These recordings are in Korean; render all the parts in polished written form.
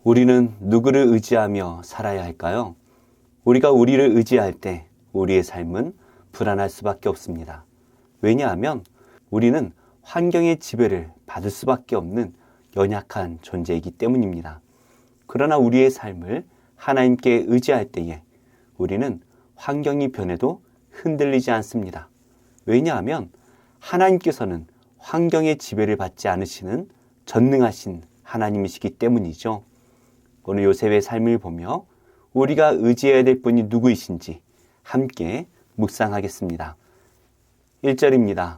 우리는 누구를 의지하며 살아야 할까요? 우리가 우리를 의지할 때 우리의 삶은 불안할 수밖에 없습니다. 왜냐하면 우리는 환경의 지배를 받을 수밖에 없는 연약한 존재이기 때문입니다. 그러나 우리의 삶을 하나님께 의지할 때에 우리는 환경이 변해도 흔들리지 않습니다. 왜냐하면 하나님께서는 환경의 지배를 받지 않으시는 전능하신 하나님이시기 때문이죠. 오늘 요셉의 삶을 보며 우리가 의지해야 될 분이 누구이신지 함께 묵상하겠습니다. 1절입니다.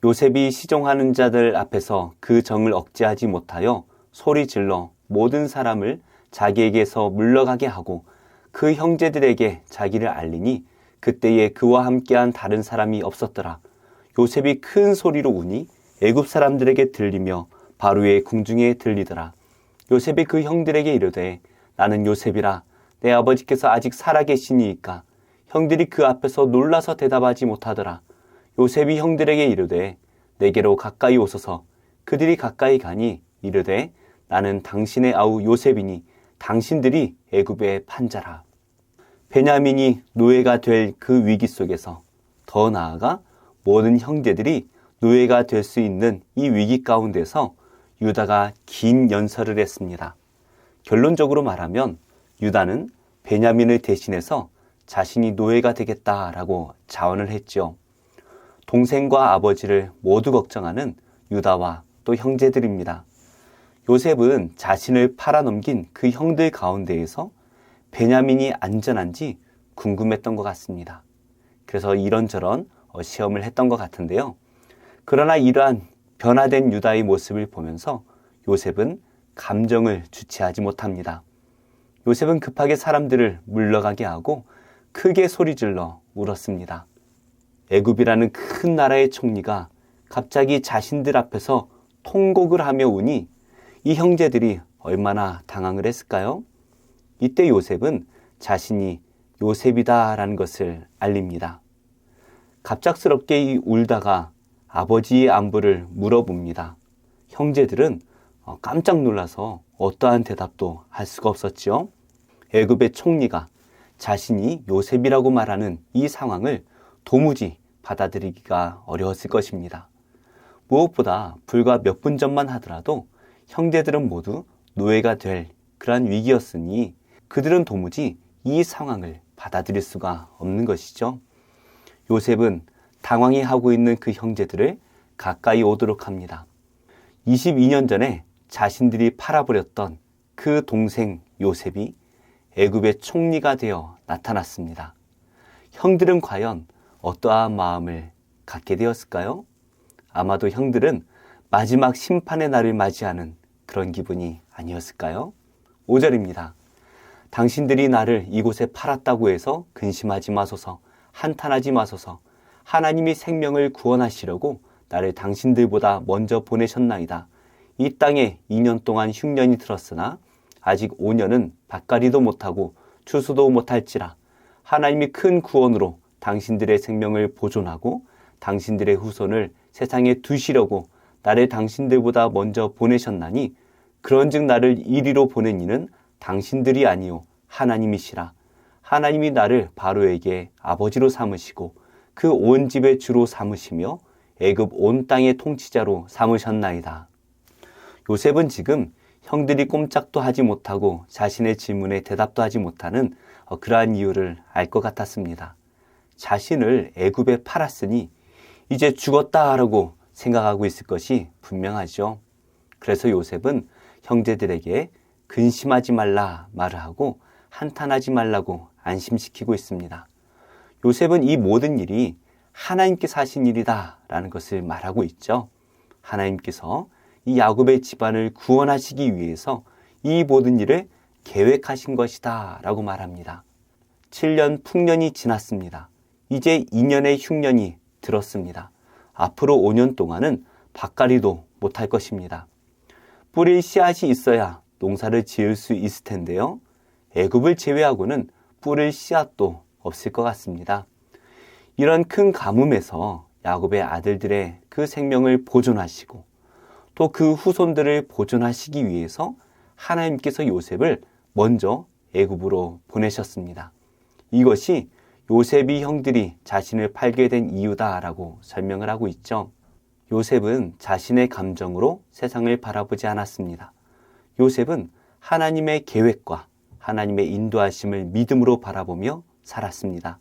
요셉이 시종하는 자들 앞에서 그 정을 억제하지 못하여 소리질러 모든 사람을 자기에게서 물러가게 하고 그 형제들에게 자기를 알리니 그때에 그와 함께한 다른 사람이 없었더라. 요셉이 큰 소리로 우니 애굽 사람들에게 들리며 바로의 궁중에 들리더라. 요셉이 그 형들에게 이르되 나는 요셉이라. 내 아버지께서 아직 살아계시니이까. 형들이 그 앞에서 놀라서 대답하지 못하더라. 요셉이 형들에게 이르되 내게로 가까이 오소서. 그들이 가까이 가니 이르되 나는 당신의 아우 요셉이니 당신들이 애굽의 판자라. 베냐민이 노예가 될 그 위기 속에서 더 나아가 모든 형제들이 노예가 될 수 있는 이 위기 가운데서 유다가 긴 연설을 했습니다. 결론적으로 말하면 유다는 베냐민을 대신해서 자신이 노예가 되겠다라고 자언을 했죠. 동생과 아버지를 모두 걱정하는 유다와 또 형제들입니다. 요셉은 자신을 팔아넘긴 그 형들 가운데에서 베냐민이 안전한지 궁금했던 것 같습니다. 그래서 이런저런 시험을 했던 것 같은데요. 그러나 이러한 변화된 유다의 모습을 보면서 요셉은 감정을 주체하지 못합니다. 요셉은 급하게 사람들을 물러가게 하고 크게 소리질러 울었습니다. 애굽이라는 큰 나라의 총리가 갑자기 자신들 앞에서 통곡을 하며 우니 이 형제들이 얼마나 당황을 했을까요? 이때 요셉은 자신이 요셉이다라는 것을 알립니다. 갑작스럽게 울다가 아버지의 안부를 물어봅니다. 형제들은 깜짝 놀라서 어떠한 대답도 할 수가 없었지요. 애굽의 총리가 자신이 요셉이라고 말하는 이 상황을 도무지 받아들이기가 어려웠을 것입니다. 무엇보다 불과 몇 분 전만 하더라도 형제들은 모두 노예가 될 그러한 위기였으니 그들은 도무지 이 상황을 받아들일 수가 없는 것이죠. 요셉은 당황해하고 있는 그 형제들을 가까이 오도록 합니다. 22년 전에 자신들이 팔아버렸던 그 동생 요셉이 애굽의 총리가 되어 나타났습니다. 형들은 과연 어떠한 마음을 갖게 되었을까요? 아마도 형들은 마지막 심판의 날을 맞이하는 그런 기분이 아니었을까요? 5절입니다. 당신들이 나를 이곳에 팔았다고 해서 근심하지 마소서, 한탄하지 마소서. 하나님이 생명을 구원하시려고 나를 당신들보다 먼저 보내셨나이다. 이 땅에 2년 동안 흉년이 들었으나 아직 5년은 밭갈이도 못하고 추수도 못할지라. 하나님이 큰 구원으로 당신들의 생명을 보존하고 당신들의 후손을 세상에 두시려고 나를 당신들보다 먼저 보내셨나니 그런즉 나를 이리로 보낸 이는 당신들이 아니요 하나님이시라. 하나님이 나를 바로에게 아버지로 삼으시고 그 온 집의 주로 삼으시며 애굽 온 땅의 통치자로 삼으셨나이다. 요셉은 지금 형들이 꼼짝도 하지 못하고 자신의 질문에 대답도 하지 못하는 그러한 이유를 알 것 같았습니다. 자신을 애굽에 팔았으니 이제 죽었다라고 생각하고 있을 것이 분명하죠. 그래서 요셉은 형제들에게 근심하지 말라 말을 하고 한탄하지 말라고 안심시키고 있습니다. 요셉은 이 모든 일이 하나님께서 하신 일이다 라는 것을 말하고 있죠. 하나님께서 이 야곱의 집안을 구원하시기 위해서 이 모든 일을 계획하신 것이다 라고 말합니다. 7년 풍년이 지났습니다. 이제 2년의 흉년이 들었습니다. 앞으로 5년 동안은 밭갈이도 못할 것입니다. 뿌릴 씨앗이 있어야 농사를 지을 수 있을 텐데요. 애굽을 제외하고는 뿌릴 씨앗도 없을 것 같습니다. 이런 큰 가뭄에서 야곱의 아들들의 그 생명을 보존하시고 또 그 후손들을 보존하시기 위해서 하나님께서 요셉을 먼저 애굽으로 보내셨습니다. 이것이 요셉이 형들이 자신을 팔게 된 이유다라고 설명을 하고 있죠. 요셉은 자신의 감정으로 세상을 바라보지 않았습니다. 요셉은 하나님의 계획과 하나님의 인도하심을 믿음으로 바라보며 살았습니다.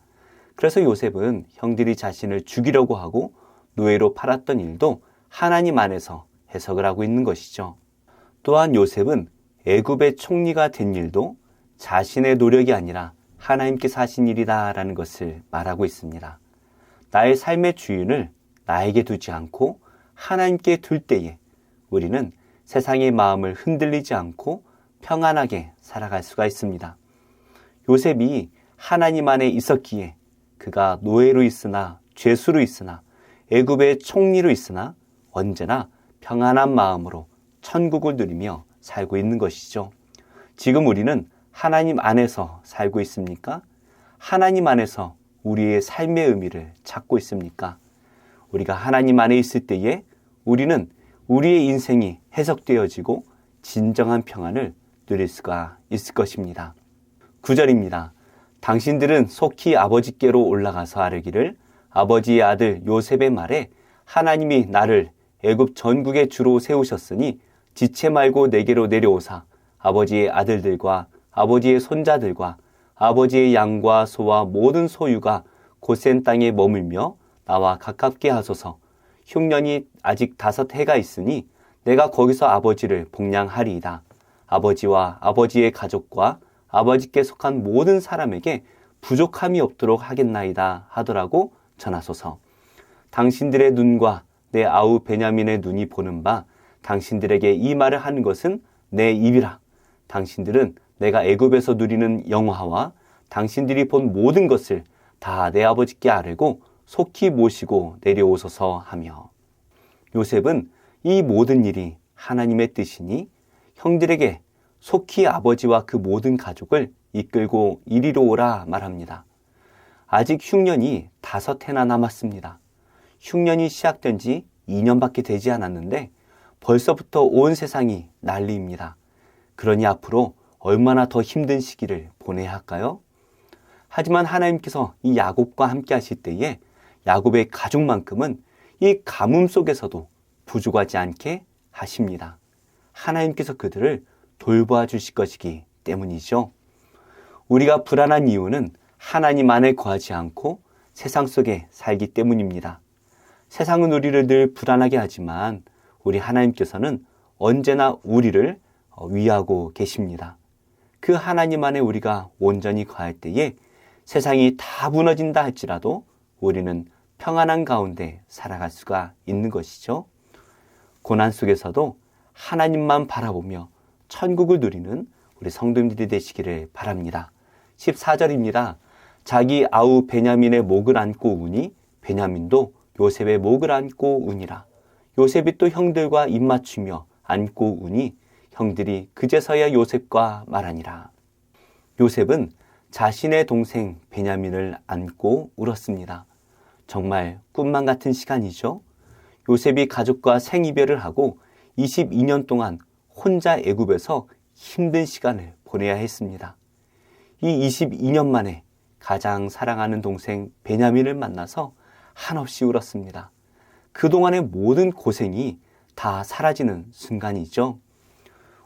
그래서 요셉은 형들이 자신을 죽이려고 하고 노예로 팔았던 일도 하나님 안에서 해석을 하고 있는 것이죠. 또한 요셉은 애굽의 총리가 된 일도 자신의 노력이 아니라 하나님께서 하신 일이다라는 것을 말하고 있습니다. 나의 삶의 주인을 나에게 두지 않고 하나님께 둘 때에 우리는 세상의 마음을 흔들리지 않고 평안하게 살아갈 수가 있습니다. 요셉이 하나님 안에 있었기에 그가 노예로 있으나 죄수로 있으나 애굽의 총리로 있으나 언제나 평안한 마음으로 천국을 누리며 살고 있는 것이죠. 지금 우리는 하나님 안에서 살고 있습니까? 하나님 안에서 우리의 삶의 의미를 찾고 있습니까? 우리가 하나님 안에 있을 때에 우리는 우리의 인생이 해석되어지고 진정한 평안을 누릴 수가 있을 것입니다. 9절입니다. 당신들은 속히 아버지께로 올라가서 아뢰기를 아버지의 아들 요셉의 말에 하나님이 나를 애굽 전국의 주로 세우셨으니 지체 말고 내게로 내려오사 아버지의 아들들과 아버지의 손자들과 아버지의 양과 소와 모든 소유가 고센 땅에 머물며 나와 가깝게 하소서. 흉년이 아직 5해가 있으니 내가 거기서 아버지를 복량하리이다. 아버지와 아버지의 가족과 아버지께 속한 모든 사람에게 부족함이 없도록 하겠나이다 하더라고 전하소서. 당신들의 눈과 내 아우 베냐민의 눈이 보는 바 당신들에게 이 말을 하는 것은 내 입이라. 당신들은 내가 애굽에서 누리는 영화와 당신들이 본 모든 것을 다 내 아버지께 아뢰고 속히 모시고 내려오소서 하며 요셉은 이 모든 일이 하나님의 뜻이니 형들에게 속히 아버지와 그 모든 가족을 이끌고 이리로 오라 말합니다. 아직 흉년이 5해나 남았습니다. 흉년이 시작된 지 2년밖에 되지 않았는데 벌써부터 온 세상이 난리입니다. 그러니 앞으로 얼마나 더 힘든 시기를 보내야 할까요? 하지만 하나님께서 이 야곱과 함께 하실 때에 야곱의 가족만큼은 이 가뭄 속에서도 부족하지 않게 하십니다. 하나님께서 그들을 돌보아 주실 것이기 때문이죠. 우리가 불안한 이유는 하나님 안에 거하지 않고 세상 속에 살기 때문입니다. 세상은 우리를 늘 불안하게 하지만 우리 하나님께서는 언제나 우리를 위하고 계십니다. 그 하나님 안에 우리가 온전히 거할 때에 세상이 다 무너진다 할지라도 우리는 평안한 가운데 살아갈 수가 있는 것이죠. 고난 속에서도 하나님만 바라보며 천국을 누리는 우리 성도님들이 되시기를 바랍니다. 14절입니다. 자기 아우 베냐민의 목을 안고 우니 베냐민도 요셉의 목을 안고 우니라. 요셉이 또 형들과 입맞추며 안고 우니 형들이 그제서야 요셉과 말하니라. 요셉은 자신의 동생 베냐민을 안고 울었습니다. 정말 꿈만 같은 시간이죠. 요셉이 가족과 생이별을 하고 22년 동안 혼자 애굽에서 힘든 시간을 보내야 했습니다. 이 22년 만에 가장 사랑하는 동생 베냐민을 만나서 한없이 울었습니다. 그동안의 모든 고생이 다 사라지는 순간이죠.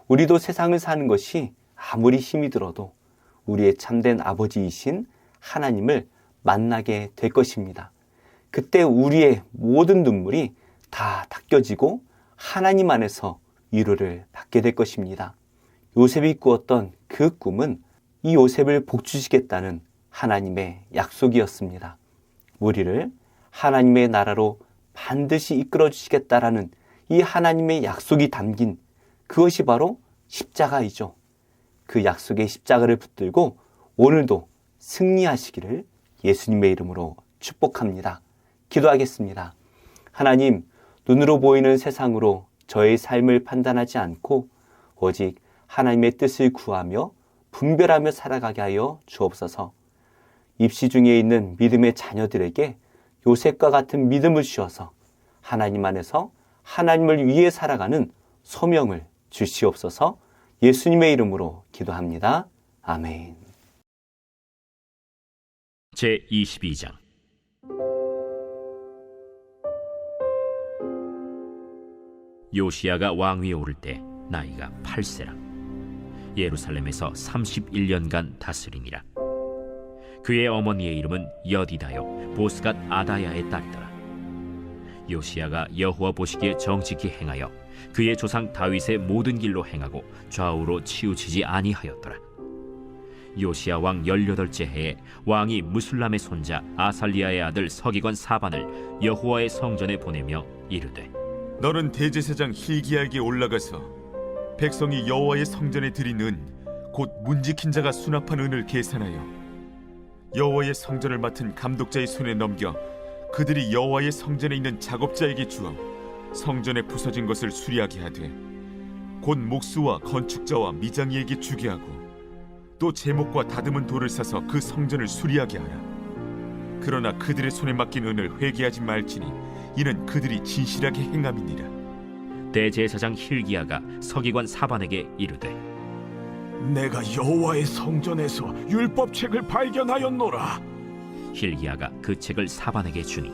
우리도 세상을 사는 것이 아무리 힘이 들어도 우리의 참된 아버지이신 하나님을 만나게 될 것입니다. 그때 우리의 모든 눈물이 다 닦여지고 하나님 안에서 위로를 받게 될 것입니다. 요셉이 꾸었던 그 꿈은 이 요셉을 복주시겠다는 하나님의 약속이었습니다. 우리를 하나님의 나라로 반드시 이끌어 주시겠다라는 이 하나님의 약속이 담긴 그것이 바로 십자가이죠. 그 약속의 십자가를 붙들고 오늘도 승리하시기를 예수님의 이름으로 축복합니다. 기도하겠습니다. 하나님, 눈으로 보이는 세상으로 저의 삶을 판단하지 않고 오직 하나님의 뜻을 구하며 분별하며 살아가게 하여 주옵소서. 입시 중에 있는 믿음의 자녀들에게 요셉과 같은 믿음을 주셔서 하나님 안에서 하나님을 위해 살아가는 소명을 주시옵소서. 예수님의 이름으로 기도합니다. 아멘. 제22장 요시야가 왕위에 오를 때 나이가 8세라. 예루살렘에서 31년간 다스리니라. 그의 어머니의 이름은 여디다요 보스갓 아다야의 딸이더라. 요시야가 여호와 보시기에 정직히 행하여 그의 조상 다윗의 모든 길로 행하고 좌우로 치우치지 아니하였더라. 요시야 왕 18째 해에 왕이 무술람의 손자 아살리아의 아들 서기관 사반을 여호와의 성전에 보내며 이르되, 너는 대제사장 hil기야에게 올라가서 백성이 여호와의 성전에 드린 은 곧 문지킨 자가 수납한 은을 계산하여 여호와의 성전을 맡은 감독자의 손에 넘겨 그들이 여호와의 성전에 있는 작업자에게 주어 성전에 부서진 것을 수리하게 하되 곧 목수와 건축자와 미장이에게 주게 하고 또 제목과 다듬은 돌을 사서 그 성전을 수리하게 하라. 그러나 그들의 손에 맡긴 은을 회개하지 말지니 이는 그들이 진실하게 행함이니라. 대제사장 hil기야가 서기관 사반에게 이르되, 내가 여호와의 성전에서 율법책을 발견하였노라. hil기야가 그 책을 사반에게 주니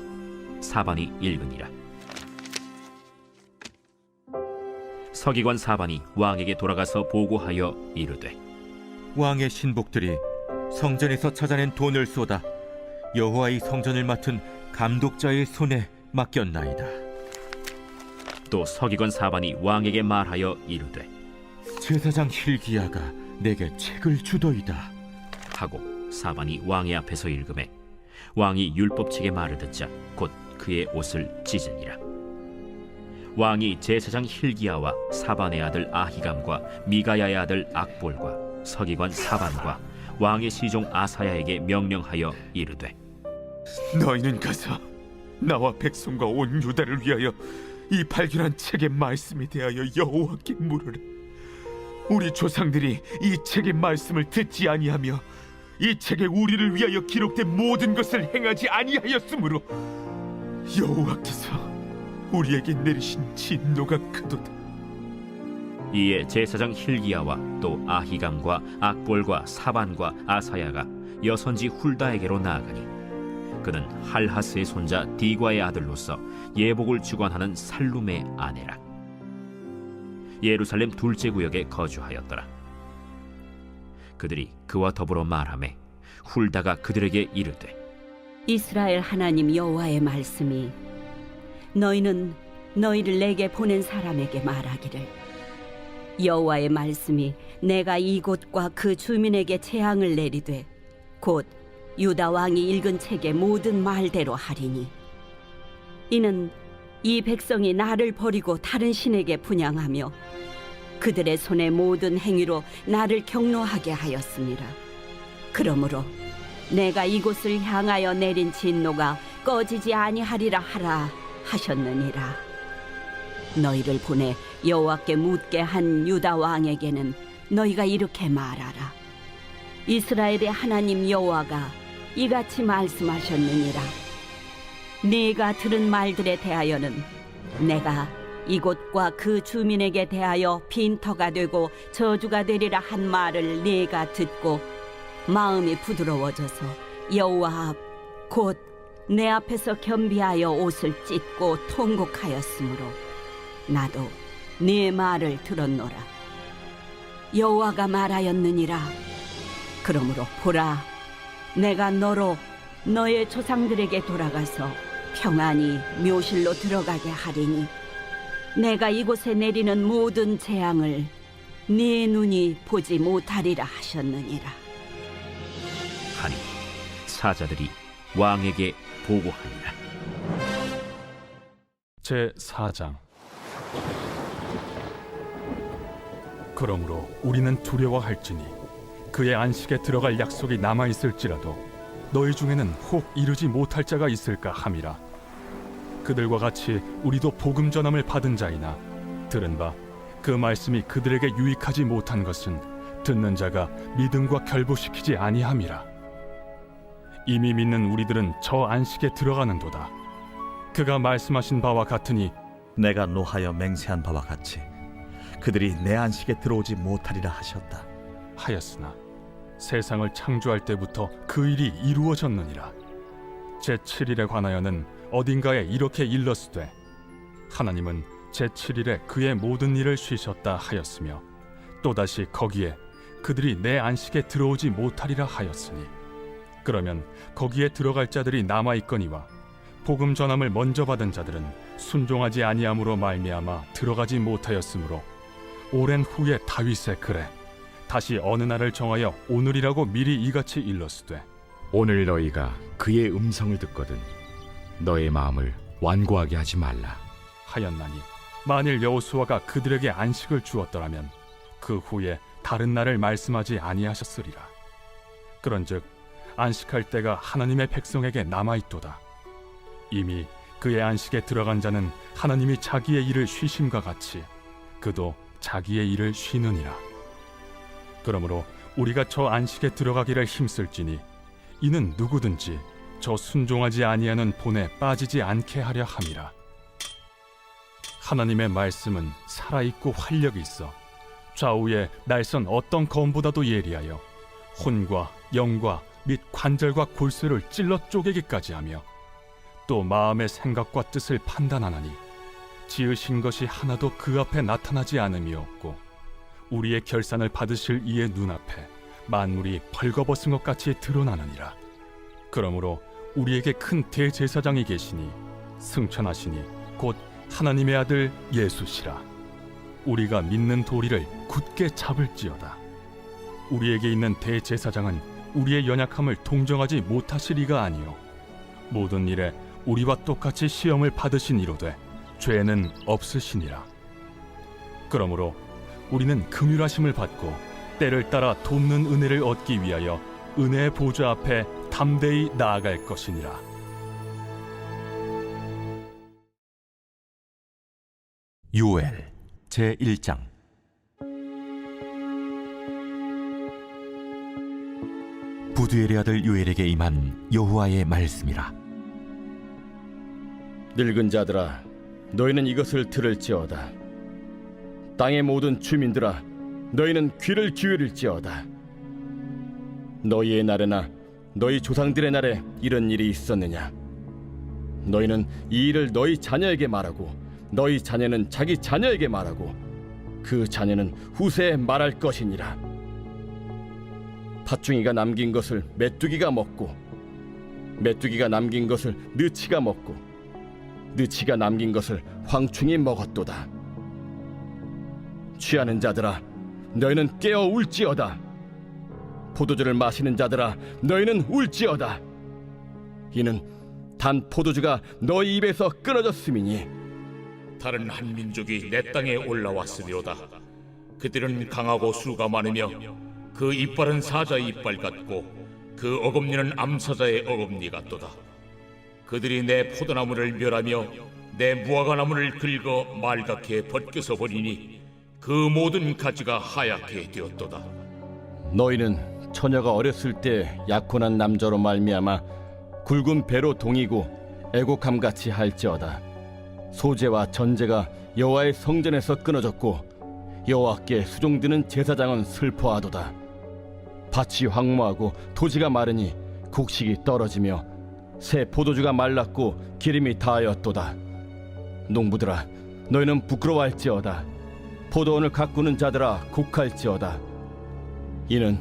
사반이 읽으니라. 서기관 사반이 왕에게 돌아가서 보고하여 이르되, 왕의 신복들이 성전에서 찾아낸 돈을 쏟아 여호와의 성전을 맡은 감독자의 손에 맡겼나이다. 또 서기관 사반이 왕에게 말하여 이르되, 제사장 hil기야가 내게 책을 주더이다 하고 사반이 왕의 앞에서 읽음에 왕이 율법책의 말을 듣자 곧 그의 옷을 찢으니라. 왕이 제사장 hil기야와 사반의 아들 아히감과 미가야의 아들 악볼과 서기관 사반과 왕의 시종 아사야에게 명령하여 이르되, 너희는 가서 나와 백성과 온 유다를 위하여 이 발견한 책의 말씀에 대하여 여호와께 물으라. 우리 조상들이 이 책의 말씀을 듣지 아니하며 이 책에 우리를 위하여 기록된 모든 것을 행하지 아니하였으므로 여호와께서 우리에게 내리신 진노가 크도다. 이에 제사장 hil기야와 또 아히감과 악볼과 사반과 아사야가 여선지 훌다에게로 나아가니 그는 할하스의 손자 디과의 아들로서 예복을 주관하는 살룸의 아내라. 예루살렘 둘째 구역에 거주하였더라. 그들이 그와 더불어 말하매 훌다가 그들에게 이르되, 이스라엘 하나님 여호와의 말씀이 너희는 너희를 내게 보낸 사람에게 말하기를, 여호와의 말씀이 내가 이곳과 그 주민에게 재앙을 내리되 곧 유다 왕이 읽은 책의 모든 말대로 하리니, 이는 이 백성이 나를 버리고 다른 신에게 분향하며 그들의 손의 모든 행위로 나를 경노하게 하였습니다. 그러므로 내가 이곳을 향하여 내린 진노가 꺼지지 아니하리라 하라 하셨느니라. 너희를 보내 여호와께 묻게 한 유다 왕에게는 너희가 이렇게 말하라. 이스라엘의 하나님 여호와가 이같이 말씀하셨느니라. 네가 들은 말들에 대하여는 내가 이곳과 그 주민에게 대하여 빈터가 되고 저주가 되리라 한 말을 네가 듣고 마음이 부드러워져서 여호와 앞 곧 내 앞에서 겸비하여 옷을 찢고 통곡하였으므로 나도 네 말을 들었노라. 여호와가 말하였느니라. 그러므로 보라, 내가 너로 너의 조상들에게 돌아가서 평안히 묘실로 들어가게 하리니 내가 이곳에 내리는 모든 재앙을 네 눈이 보지 못하리라 하셨느니라. 하니 사자들이 왕에게 보고하니라. 제4장. 그러므로 우리는 두려워할지니 그의 안식에 들어갈 약속이 남아있을지라도 너희 중에는 혹 이루지 못할 자가 있을까 함이라. 그들과 같이 우리도 복음 전함을 받은 자이나 들은 바 그 말씀이 그들에게 유익하지 못한 것은 듣는 자가 믿음과 결부시키지 아니함이라. 이미 믿는 우리들은 저 안식에 들어가는도다. 그가 말씀하신 바와 같으니 내가 노하여 맹세한 바와 같이 그들이 내 안식에 들어오지 못하리라 하셨다. 하였으나 세상을 창조할 때부터 그 일이 이루어졌느니라. 제7일에 관하여는 어딘가에 이렇게 일렀으되 하나님은 제7일에 그의 모든 일을 쉬셨다 하였으며 또다시 거기에 그들이 내 안식에 들어오지 못하리라 하였으니 그러면 거기에 들어갈 자들이 남아있거니와 복음 전함을 먼저 받은 자들은 순종하지 아니함으로 말미암아 들어가지 못하였으므로 오랜 후에 다윗의 글에 다시 어느 날을 정하여 오늘이라고 미리 이같이 일렀으되 오늘 너희가 그의 음성을 듣거든 너의 마음을 완고하게 하지 말라. 하였나니 만일 여호수아가 그들에게 안식을 주었더라면 그 후에 다른 날을 말씀하지 아니하셨으리라. 그런즉 안식할 때가 하나님의 백성에게 남아있도다. 이미 그의 안식에 들어간 자는 하나님이 자기의 일을 쉬심과 같이 그도 자기의 일을 쉬느니라. 그러므로 우리가 저 안식에 들어가기를 힘쓸지니 이는 누구든지 저 순종하지 아니하는 본에 빠지지 않게 하려 함이라. 하나님의 말씀은 살아있고 활력이 있어 좌우에 날선 어떤 검보다도 예리하여 혼과 영과 및 관절과 골수를 찔러 쪼개기까지 하며 또 마음의 생각과 뜻을 판단하나니 지으신 것이 하나도 그 앞에 나타나지 않음이 없고 우리의 결산을 받으실 이의 눈앞에 만물이 벌거벗은 것 같이 드러나느니라. 그러므로 우리에게 큰 대제사장이 계시니 승천하시니 곧 하나님의 아들 예수시라. 우리가 믿는 도리를 굳게 잡을지어다. 우리에게 있는 대제사장은 우리의 연약함을 동정하지 못하시리가 아니요 모든 일에 우리와 똑같이 시험을 받으신 이로되 죄는 없으시니라. 그러므로 우리는 긍휼하심을 받고 때를 따라 돕는 은혜를 얻기 위하여 은혜의 보좌 앞에 담대히 나아갈 것이니라. 요엘 제1장. 부두엘의 아들 요엘에게 임한 여호와의 말씀이라. 늙은 자들아, 너희는 이것을 들을지어다. 땅의 모든 주민들아, 너희는 귀를 기울일지어다. 너희의 날에나 너희 조상들의 날에 이런 일이 있었느냐? 너희는 이 일을 너희 자녀에게 말하고 너희 자녀는 자기 자녀에게 말하고 그 자녀는 후세에 말할 것이니라. 팥중이가 남긴 것을 메뚜기가 먹고 메뚜기가 남긴 것을 느치가 먹고 느치가 남긴 것을 황충이 먹었도다. 취하는 자들아, 너희는 깨어 울지어다. 포도주를 마시는 자들아, 너희는 울지어다. 이는 단 포도주가 너희 입에서 끊어졌음이니 다른 한 민족이 내 땅에 올라왔으리로다. 그들은 강하고 수가 많으며 그 이빨은 사자의 이빨 같고 그 어금니는 암사자의 어금니 같도다. 그들이 내 포도나무를 멸하며 내 무화과나무를 긁어 말갛게 벗겨서 버리니 그 모든 가지가 하얗게 되었도다. 너희는 처녀가 어렸을 때 약혼한 남자로 말미암아 굵은 배로 동이고 애곡함같이 할지어다. 소재와 전제가 여호와의 성전에서 끊어졌고 여호와께 수종드는 제사장은 슬퍼하도다. 밭이 황무하고 토지가 마르니 곡식이 떨어지며 새 포도주가 말랐고 기름이 다하였도다. 농부들아, 너희는 부끄러워할지어다. 포도원을 가꾸는 자들아, 곡할지어다. 이는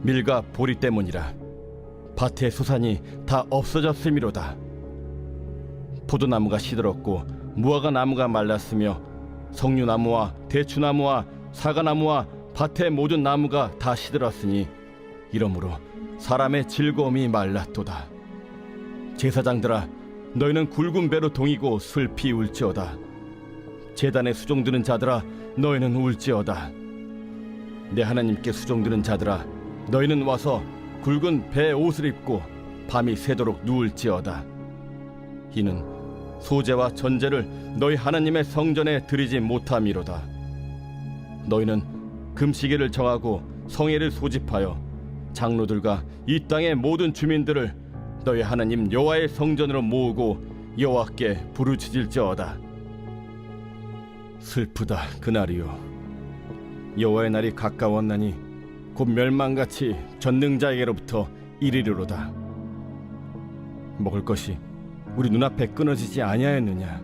밀과 보리 때문이라. 밭의 소산이 다 없어졌음이로다. 포도나무가 시들었고 무화과 나무가 말랐으며 석류나무와 대추나무와 사과나무와 밭의 모든 나무가 다 시들었으니 이러므로 사람의 즐거움이 말랐도다. 제사장들아, 너희는 굵은 배로 동이고 슬피 울지어다. 제단에 수종드는 자들아, 너희는 울지어다. 내 하나님께 수종드는 자들아, 너희는 와서 굵은 배 옷을 입고 밤이 새도록 누울지어다. 이는 소재와 전제를 너희 하나님의 성전에 드리지 못함이로다. 너희는 금시계를 정하고 성회를 소집하여 장로들과 이 땅의 모든 주민들을 너희 하나님 여호와의 성전으로 모으고 여호와께 부르짖을지어다. 슬프다 그날이요, 여호와의 날이 가까웠나니 곧 멸망같이 전능자에게로부터 이르리로다. 먹을 것이 우리 눈앞에 끊어지지 아니하였느냐?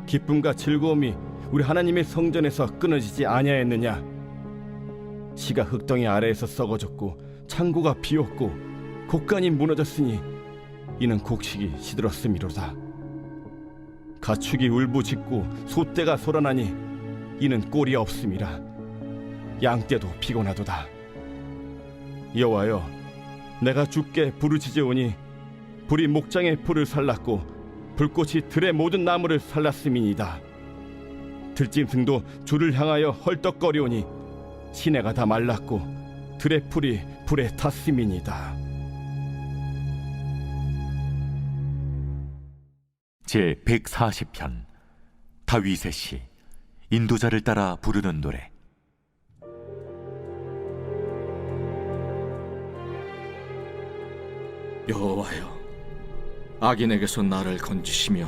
기쁨과 즐거움이 우리 하나님의 성전에서 끊어지지 아니하였느냐? 시가 흙덩이 아래에서 썩어졌고 창고가 비었고 곡간이 무너졌으니 이는 곡식이 시들었음이로다. 가축이 울부짖고 소떼가 소란하니 이는 꼴이 없음이라. 양떼도 피곤하도다. 여호와여, 내가 주께 부르짖으오니 불이 목장의 풀을 살랐고 불꽃이 들의 모든 나무를 살랐음이니이다. 들짐승도 주를 향하여 헐떡거리오니 시내가 다 말랐고 들의 풀이 불에 탔음이니이다. 제 140편 다윗의 시 인도자를 따라 부르는 노래. 여호와여, 악인에게서 나를 건지시며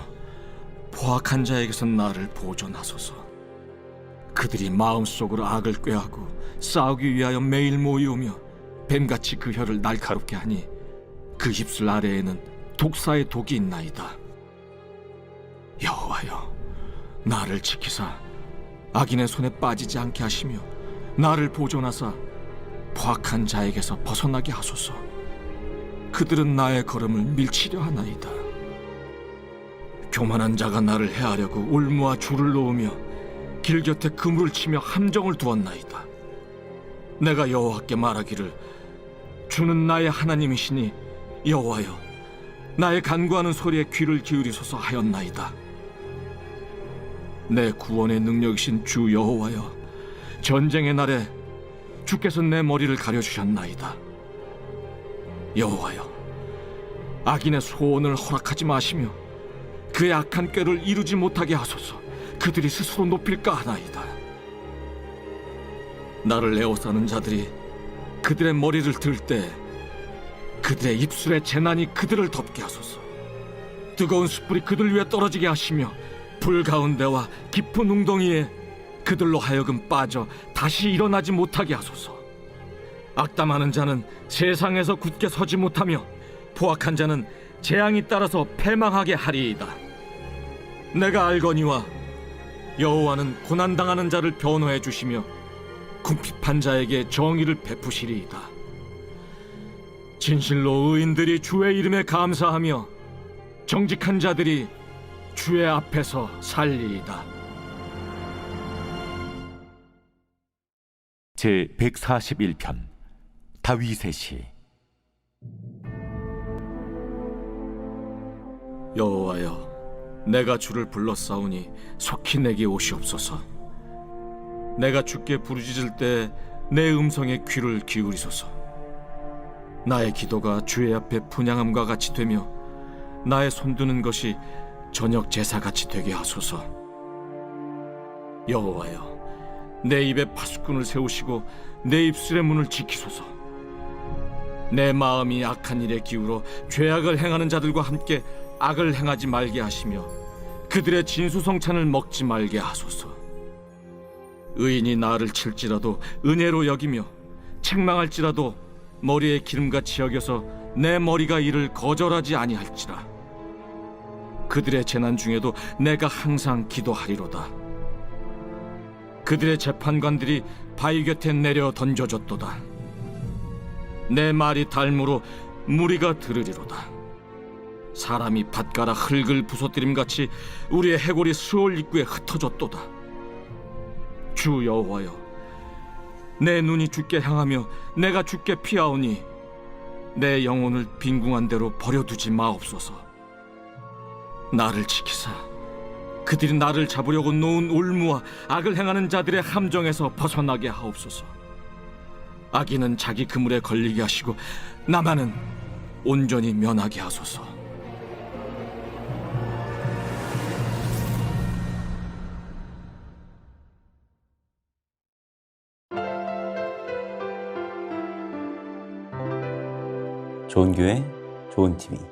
포악한 자에게서 나를 보존하소서. 그들이 마음속으로 악을 꾀하고 싸우기 위하여 매일 모이오며 뱀같이 그 혀를 날카롭게 하니 그 입술 아래에는 독사의 독이 있나이다. 여호와여, 나를 지키사 악인의 손에 빠지지 않게 하시며 나를 보존하사 포악한 자에게서 벗어나게 하소서. 그들은 나의 걸음을 밀치려 하나이다. 교만한 자가 나를 해하려고 올무와 줄을 놓으며 길 곁에 그물을 치며 함정을 두었나이다. 내가 여호와께 말하기를 주는 나의 하나님이시니 여호와여, 나의 간구하는 소리에 귀를 기울이소서 하였나이다. 내 구원의 능력이신 주 여호와여, 전쟁의 날에 주께서 내 머리를 가려주셨나이다. 여호와여, 악인의 소원을 허락하지 마시며 그의 악한 꾀를 이루지 못하게 하소서. 그들이 스스로 높일까 하나이다. 나를 에워싸는 자들이 그들의 머리를 들 때 그들의 입술에 재난이 그들을 덮게 하소서. 뜨거운 숯불이 그들 위에 떨어지게 하시며 불 가운데와 깊은 웅덩이에 그들로 하여금 빠져 다시 일어나지 못하게 하소서. 악담하는 자는 세상에서 굳게 서지 못하며 포악한 자는 재앙이 따라서 패망하게 하리이다. 내가 알거니와 여호와는 고난당하는 자를 변호해 주시며 궁핍한 자에게 정의를 베푸시리이다. 진실로 의인들이 주의 이름에 감사하며 정직한 자들이 주의 앞에서 살리이다. 제 141편 다윗의 시. 여호와여, 내가 주를 불러싸우니 속히 내게 오시옵소서. 내가 주께 부르짖을 때 내 음성에 귀를 기울이소서. 나의 기도가 주의 앞에 분향함과 같이 되며 나의 손드는 것이 저녁 제사같이 되게 하소서. 여호와여, 내 입에 파수꾼을 세우시고 내 입술의 문을 지키소서. 내 마음이 악한 일에 기울어 죄악을 행하는 자들과 함께 악을 행하지 말게 하시며 그들의 진수성찬을 먹지 말게 하소서. 의인이 나를 칠지라도 은혜로 여기며 책망할지라도 머리에 기름같이 여겨서 내 머리가 이를 거절하지 아니할지라. 그들의 재난 중에도 내가 항상 기도하리로다. 그들의 재판관들이 바위 곁에 내려 던져졌도다. 내 말이 달무로 무리가 들으리로다. 사람이 밭가라 흙을 부서뜨림같이 우리의 해골이 스올 입구에 흩어졌도다. 주 여호와여, 내 눈이 주께 향하며 내가 주께 피하오니 내 영혼을 빈궁한 대로 버려두지 마옵소서. 나를 지키사 그들이 나를 잡으려고 놓은 올무와 악을 행하는 자들의 함정에서 벗어나게 하옵소서. 악인은 자기 그물에 걸리게 하시고 나만은 온전히 면하게 하소서. 좋은 교회, 좋은 TV